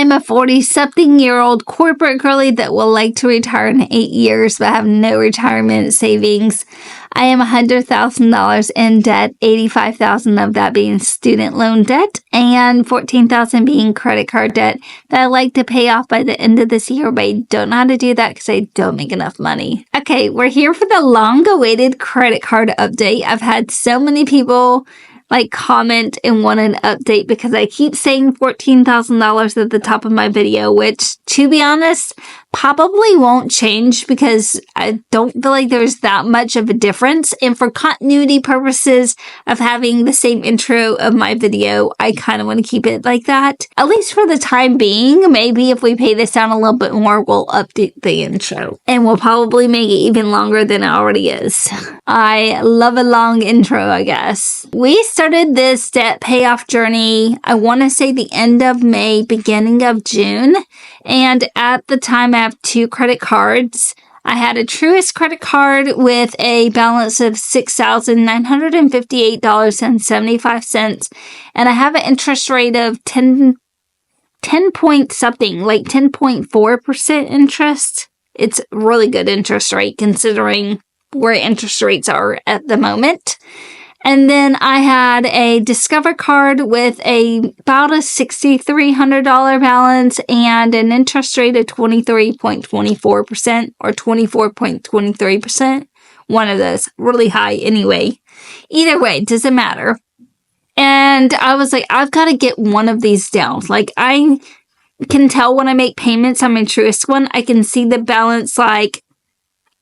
I'm a 40-something-year-old corporate girly that will like to retire in 8 years but have no retirement savings. I am $100,000 in debt, $85,000 of that being student loan debt, and $14,000 being credit card debt that I like to pay off by the end of this year, but I don't know how to do that because I don't make enough money. Okay, we're here for the long-awaited credit card update. I've had so many people comment and want an update because I keep saying $14,000 at the top of my video, which, to be honest, probably won't change because I don't feel like there's that much of a difference. And for continuity purposes of having the same intro of my video, I kind of want to keep it like that. At least for the time being. Maybe if we pay this down a little bit more, we'll update the intro. And we'll probably make it even longer than it already is. I love a long intro, I guess. We started this debt payoff journey, I want to say the end of May, beginning of June. And at the time, I have 2 credit cards. I had a Truist credit card with a balance of $6,958.75. And I have an interest rate of 10 point something, like 10.4% interest. It's really good interest rate considering where interest rates are at the moment. And then I had a Discover card with about a $6,300 balance and an interest rate of 23.24% or 24.23%. One of those. Really high anyway. Either way, it doesn't matter. And I was like, I've got to get one of these down. I can tell when I make payments on my Truist one, I can see the balance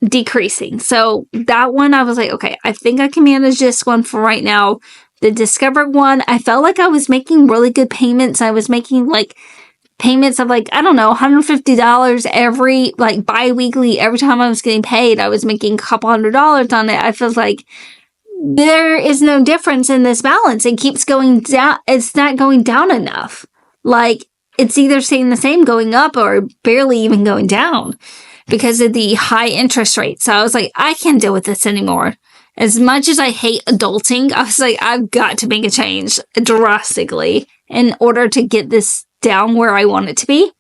decreasing. So that one, I was like, okay, I think I can manage this one for right now. The Discover one, I felt like I was making really good payments. I was making payments of I don't know, $150 every, bi-weekly. Every time I was getting paid, I was making a couple $100 on it. I feel like there is no difference in this balance. It keeps going down. It's not going down enough. It's either staying the same, going up, or barely even going down, because of the high interest rate. So I was like, I can't deal with this anymore. As much as I hate adulting, I was like, I've got to make a change drastically in order to get this down where I want it to be.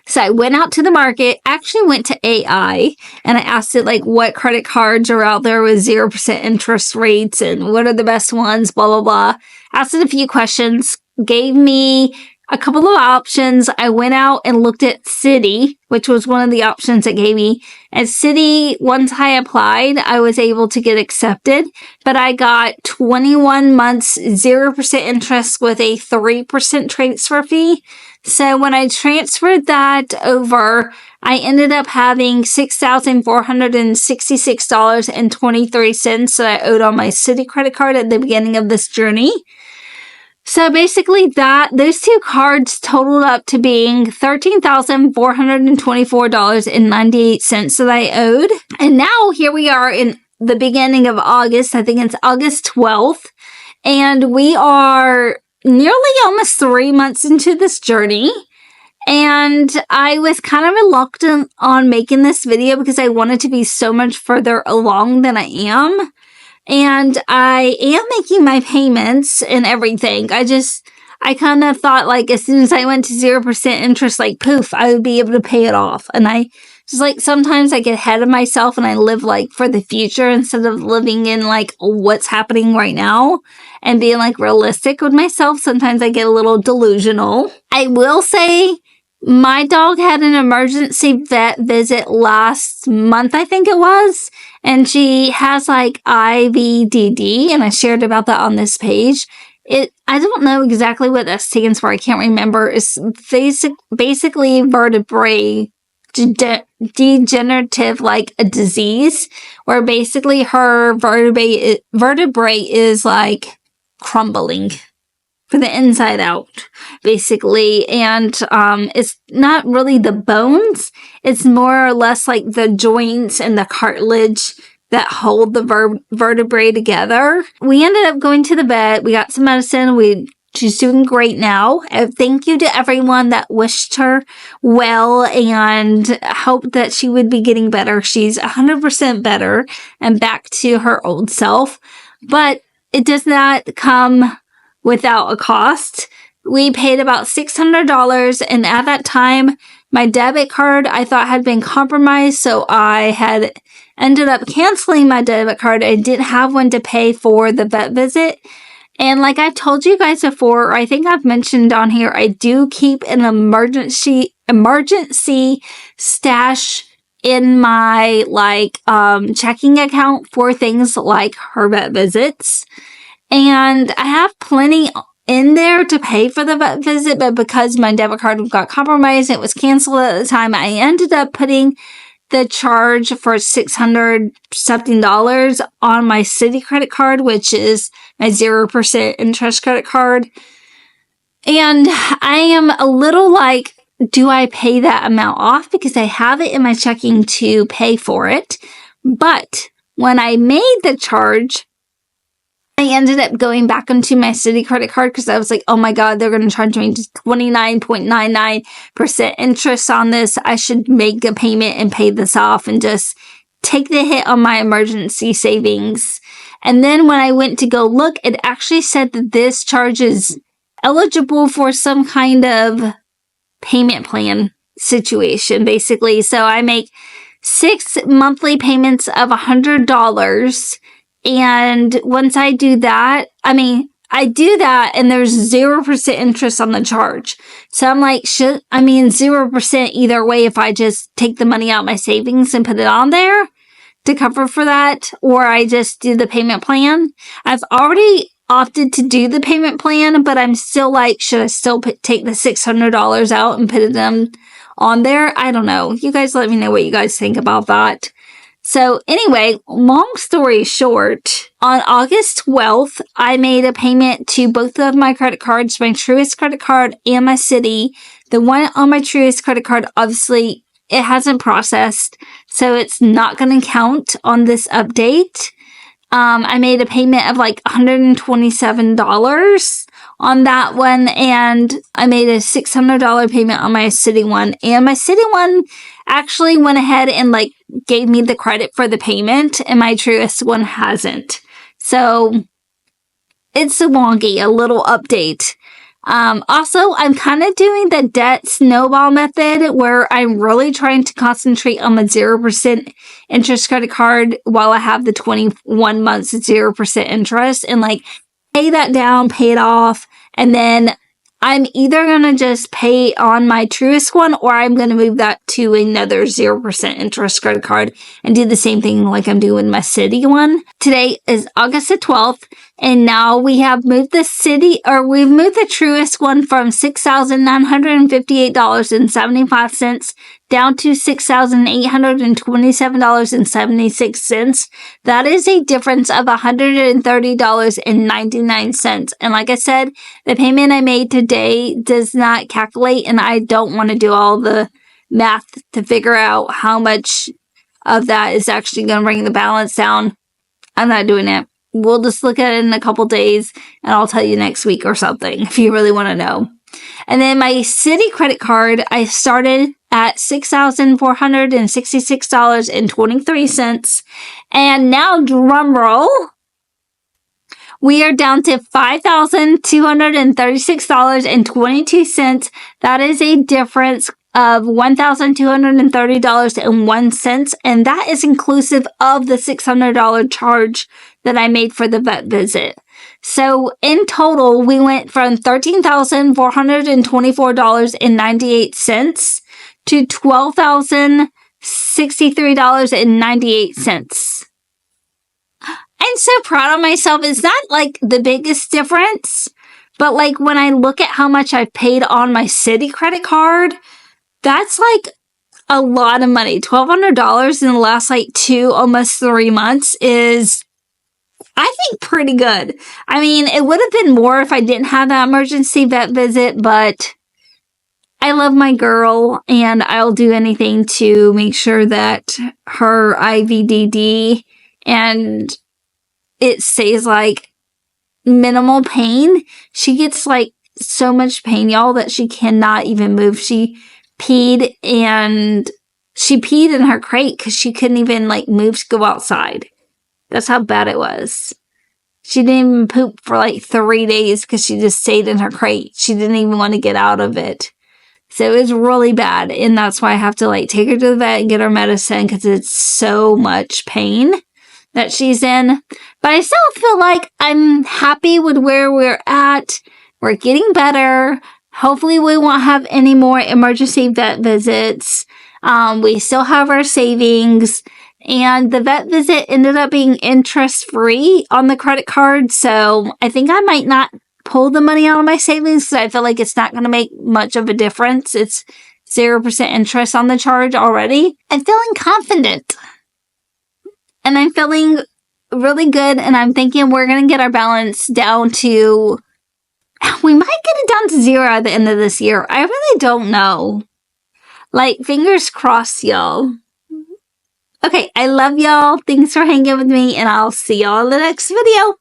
So I went out to the market, actually went to AI, and I asked it what credit cards are out there with 0% interest rates and what are the best ones, blah, blah, blah. Asked it a few questions, gave me a couple of options. I went out and looked at Citi, which was one of the options it gave me. At Citi, once I applied, I was able to get accepted, but I got 21 months, 0% interest with a 3% transfer fee. So when I transferred that over, I ended up having $6,466.23 that I owed on my Citi credit card at the beginning of this journey. So basically those 2 cards totaled up to being $13,424.98 that I owed. And now here we are in the beginning of August. I think it's August 12th. And we are nearly almost 3 months into this journey. And I was kind of reluctant on making this video because I wanted to be so much further along than I am. And I am making my payments and everything. I kind of thought as soon as I went to 0% interest, poof, I would be able to pay it off. And I just sometimes I get ahead of myself and I live for the future instead of living in what's happening right now and being realistic with myself. Sometimes I get a little delusional. I will say my dog had an emergency vet visit last month, I think it was, and she has IVDD, and I shared about that on this page. I don't know exactly what that stands for. I can't remember. It's basically vertebrae degenerative, a disease, where basically her vertebrae is crumbling for the inside out, basically. And it's not really the bones. It's more or less the joints and the cartilage that hold the vertebrae together. We ended up going to the vet. We got some medicine. She's doing great now. Thank you to everyone that wished her well and hoped that she would be getting better. She's 100% better and back to her old self. But it does not come without a cost. we paid about $600. And at that time, my debit card I thought had been compromised. So I had ended up canceling my debit card. I didn't have one to pay for the vet visit. And like I've told you guys before, or I think I've mentioned on here, I do keep an emergency stash in my checking account for things like her vet visits. And I have plenty in there to pay for the vet visit, but because my debit card got compromised, it was canceled at the time, I ended up putting the charge for $600 something on my Citi credit card, which is my 0% interest credit card. And I am a little like, do I pay that amount off? Because I have it in my checking to pay for it. But when I made the charge, I ended up going back onto my Citi credit card because I was like, oh my God, they're going to charge me 29.99% interest on this. I should make a payment and pay this off and just take the hit on my emergency savings. And then when I went to go look, it actually said that this charge is eligible for some kind of payment plan situation, basically. So I make 6 monthly payments of $100. And once I do that, I do that and there's 0% interest on the charge. So I'm like, 0% either way if I just take the money out of my savings and put it on there to cover for that, or I just do the payment plan. I've already opted to do the payment plan, but I'm still like, should I still take the $600 out and put it on there? I don't know. You guys let me know what you guys think about that. So anyway, long story short, on August 12th, I made a payment to both of my credit cards, my Truist credit card and my Citi. The one on my Truist credit card, obviously, it hasn't processed, so it's not going to count on this update. I made a payment of like $127 on that one, and I made a $600 payment on my Citi one. And my Citi one actually went ahead and gave me the credit for the payment, and my Truist one hasn't. So it's a little update. Also, I'm kind of doing the debt snowball method where I'm really trying to concentrate on the 0% interest credit card while I have the 21 months 0% interest and pay that down, pay it off. And then I'm either going to just pay on my Truist one or I'm going to move that to another 0% interest credit card and do the same thing like I'm doing my Citi one. Today is August the 12th. And now we have moved the Truist one from $6,958.75 down to $6,827.76. That is a difference of $130.99. And like I said, the payment I made today does not calculate, and I don't want to do all the math to figure out how much of that is actually going to bring the balance down. I'm not doing it. We'll just look at it in a couple days, and I'll tell you next week or something if you really want to know. And then my Citi credit card, I started at $6,466.23. And now, drum roll, we are down to $5,236.22. That is a difference of $1,230.01, and that is inclusive of the $600 charge that I made for the vet visit. So in total, we went from $13,424.98 to $12,063.98. I'm so proud of myself. It's not the biggest difference, but when I look at how much I've paid on my Citi credit card, that's a lot of money. $1,200 in the last almost 3 months is, I think, pretty good. It would have been more if I didn't have that emergency vet visit, but I love my girl and I'll do anything to make sure that her IVDD and it stays minimal pain. She gets so much pain, y'all, that she cannot even move. She peed in her crate because she couldn't even move to go outside. That's how bad it was. She didn't even poop for like 3 days because she just stayed in her crate. She didn't even want to get out of it. So it was really bad. And that's why I have to like take her to the vet and get her medicine because it's so much pain that she's in. But I still feel like I'm happy with where we're at. We're getting better. Hopefully we won't have any more emergency vet visits. We still have our savings. And the vet visit ended up being interest-free on the credit card. So I think I might not pull the money out of my savings because I feel like it's not going to make much of a difference. It's 0% interest on the charge already. I'm feeling confident. And I'm feeling really good. And I'm thinking we're going to get our balance down to... We might get it down to 0 at the end of this year. I really don't know. Like, fingers crossed, y'all. Okay, I love y'all. Thanks for hanging with me, and I'll see y'all in the next video.